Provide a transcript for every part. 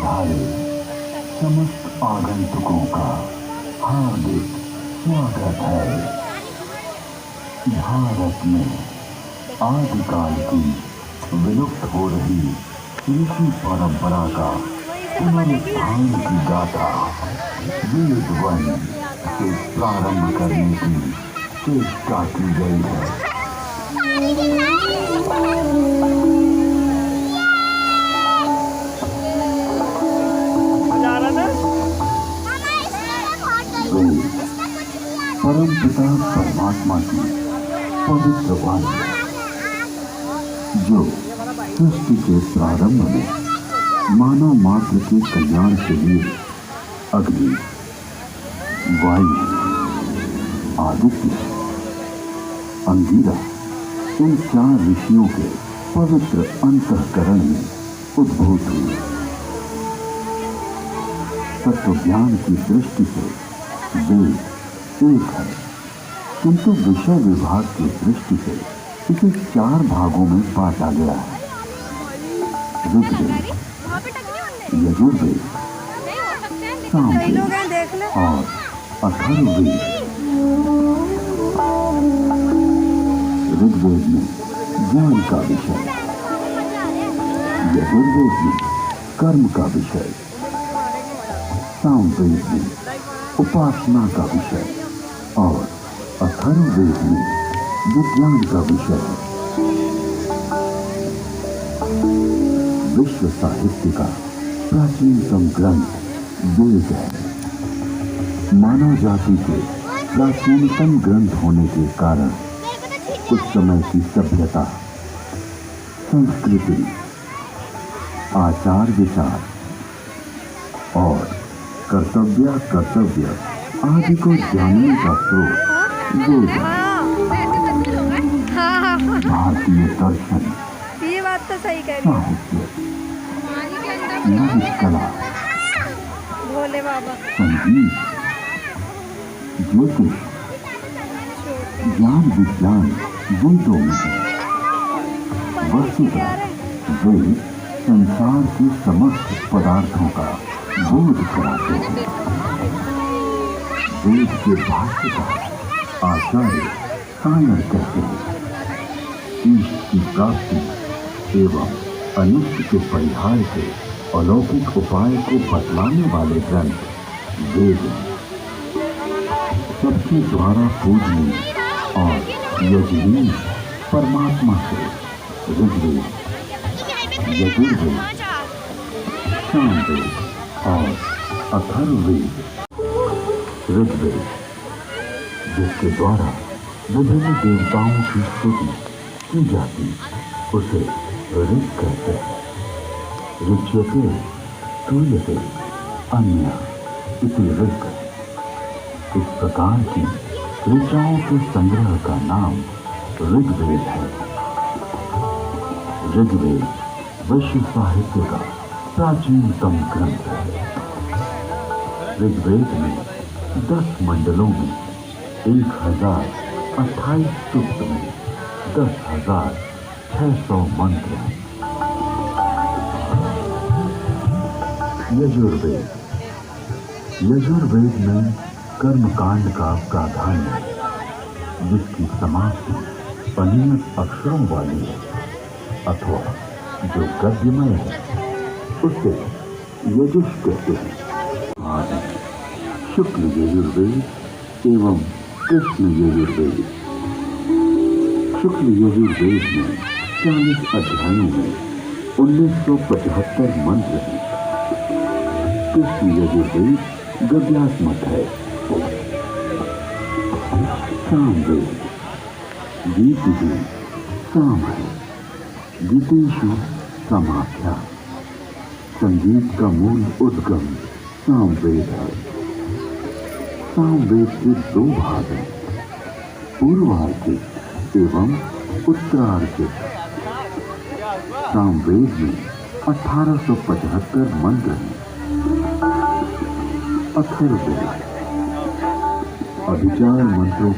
पधारे समस्त आगंतुकों का हार्दिक स्वागत है। भारत में आदिकाल की विलुप्त हो रही ऋषि परंपरा का पुनरुत्थान की गाथा वेद वन से प्रारंभ करने की चेष्टा की गई है। परम पिता परमात्मा की पवित्र वाणी जो सृष्टि के प्रारंभ में मानव मात्र के कल्याण के लिए अग्नि, वायु, आदित्य, अंगिरा इन 4 ऋषियों के पवित्र अंतःकरण में उद्भूत हुई। तत्व ज्ञान की दृष्टि से वेद एक है, किंतु विषय विभाग की दृष्टि से इसे 4 भागों में बांटा गया है। ऋग्वेद, यजुर्वेद, सामवेद और अथर्ववेद। ऋग्वेद में ज्ञान का विषय, यजुर्वेद में कर्म का विषय, सामवेद में उपासना का विषय और अथर्ववेद में विज्ञान का विषय है। विश्व साहित्य का प्राचीनतम ग्रंथ वेद है। मानव जाति के प्राचीनतम ग्रंथ होने के कारण उस समय की सभ्यता, संस्कृति, आचार विचार और कर्तव्य आदि को जानने का स्रोत वेद है। भारतीय दर्शन, ये बात तो सही कह रही साहित्य, नृत्य कला, भोले बाबा, संगीत, ज्योतिष, ज्ञान विज्ञान वेदों में है। वस्तुतः वेद संसार के समस्त पदार्थों का बोध कराते हैं। वेद के भाष्यकार आचार्य सायर कहते हैं, ईश्वर की प्राप्ति एवं अनिष्ट के परिहार के अलौकिक उपाय को बतलाने वाले ग्रंथ वेद हैं। सबके द्वारा पूजनीय और यजनीय परमात्मा से ऋग्वेद, यजुर्वेद, सामवेद और अथर्ववेद। ऋग्वेद जिसके द्वारा विभिन्न देवताओं की स्तुति की जाती उसे ऋग कहते हैं। ऋच्यते स्तूयते अन्य इति ऋग। इस प्रकार की ऋचाओं के संग्रह का नाम ऋग्वेद है। ऋग्वेद विश्व साहित्य का प्राचीनतम ग्रंथ है। ऋग्वेद में 10 मंडलों में 1028 सूक्त में 10,600 मंत्र हैं। यजुर्वेद, यजुर्वेद में कर्मकांड का प्राधान्य है, जिसकी समाप्ति अनियत अक्षरों वाली है अथवा जो गद्यमय है उसे यजुष कहते हैं। आदि शुक्ल यजुर्वेद एवं कृष्ण यजुर्वेद। शुक्ल यजुर्वेद में 40 अध्यायों में 1975 मंत्र हैं। कृष्ण यजुर्वेद गद्यात्मक है। सामवेद गीति साम है। गीतेषु समाख्या। संगीत का मूल उद्गम सामवेद है। सामवेद के 2 भाग हैं, पूर्वार्चिक एवं उत्तरार्चिक। सामवेद में 1875 मंत्र हैं। अथर्ववेद अभिचार मंत्रों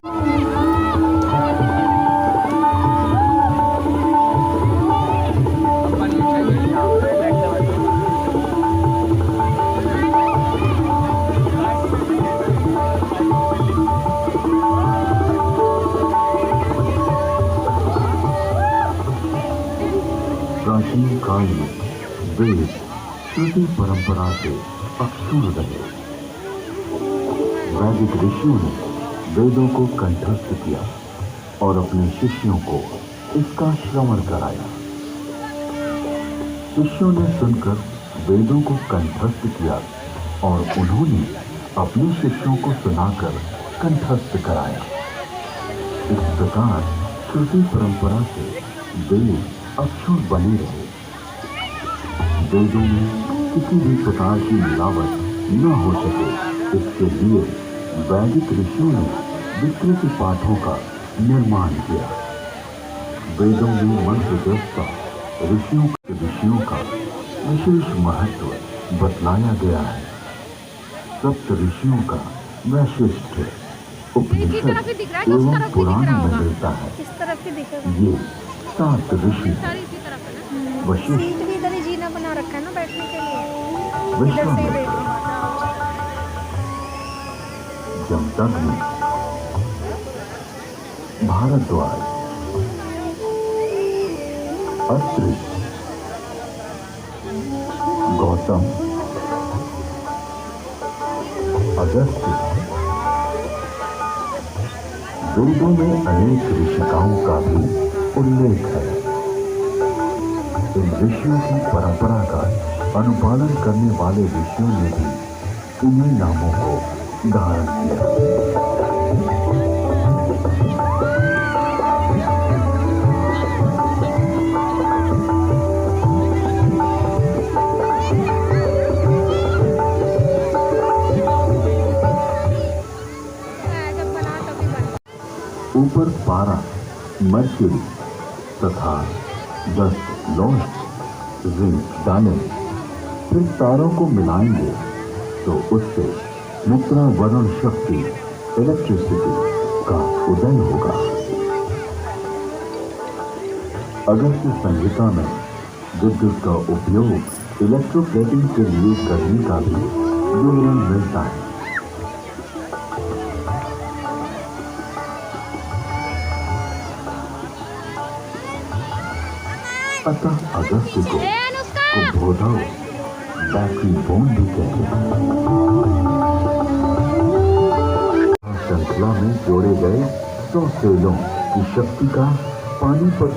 ऋषि परंपरा से अक्षुण्ण रहे। वैदिक ऋषियों ने वेदों को कंठस्थ किया और अपने शिष्यों को इसका श्रवण कराया। शिष्यों ने सुनकर वेदों को कंठस्थ किया और उन्होंने अपने शिष्यों को सुनाकर कंठस्थ कराया। इस प्रकार श्रुति परंपरा से वेद अक्षुण्ण बने रहे। वेदों में किसी भी प्रकार की मिलावट न हो सके, इसके लिए वैदिक ऋषियों ने विस्तृत पाठों का निर्माण किया। वेदों में मंत्र जप ऋषियों का विशेष महत्व बतलाया गया है। सप्त ऋषियों का वैशिष्ट उपनिषद एवं पुराण में मिलता है। इस तरफ ही दिखेगा। ये 7 ऋषि वशिष्ठ, सीट भी इधर ही जीना बना रखा है ना बैठने के लिए, इधर से ही विश्वामित्र, बैठो। जमदग्नि, भारद्वाज, अत्रि, गौतम, अगस्त्य। वेदों में अनेक ऋषिकाओं का भी उल्लेख है। इन ऋषियों की परंपरा का अनुपालन करने वाले ऋषियों ने भी इन्हीं नामों को धारण किया। ऊपर पारा, मर्क्यूरी तथा 10 लौह जिंक डालें, फिर तारों को मिलाएंगे तो उससे मुद्रा वरुण शक्ति इलेक्ट्रिसिटी का उदय होगा। अगस्त्य संहिता में विद्युत का उपयोग इलेक्ट्रोप्लेटिंग के लिए करने का भी विवरण मिलता है। अतः अगस्त्य को कुंभोधव बैटरी बोन भी कहते हैं। श्रृंखला में जोड़े गए 100 सेलों की शक्ति का पानीपत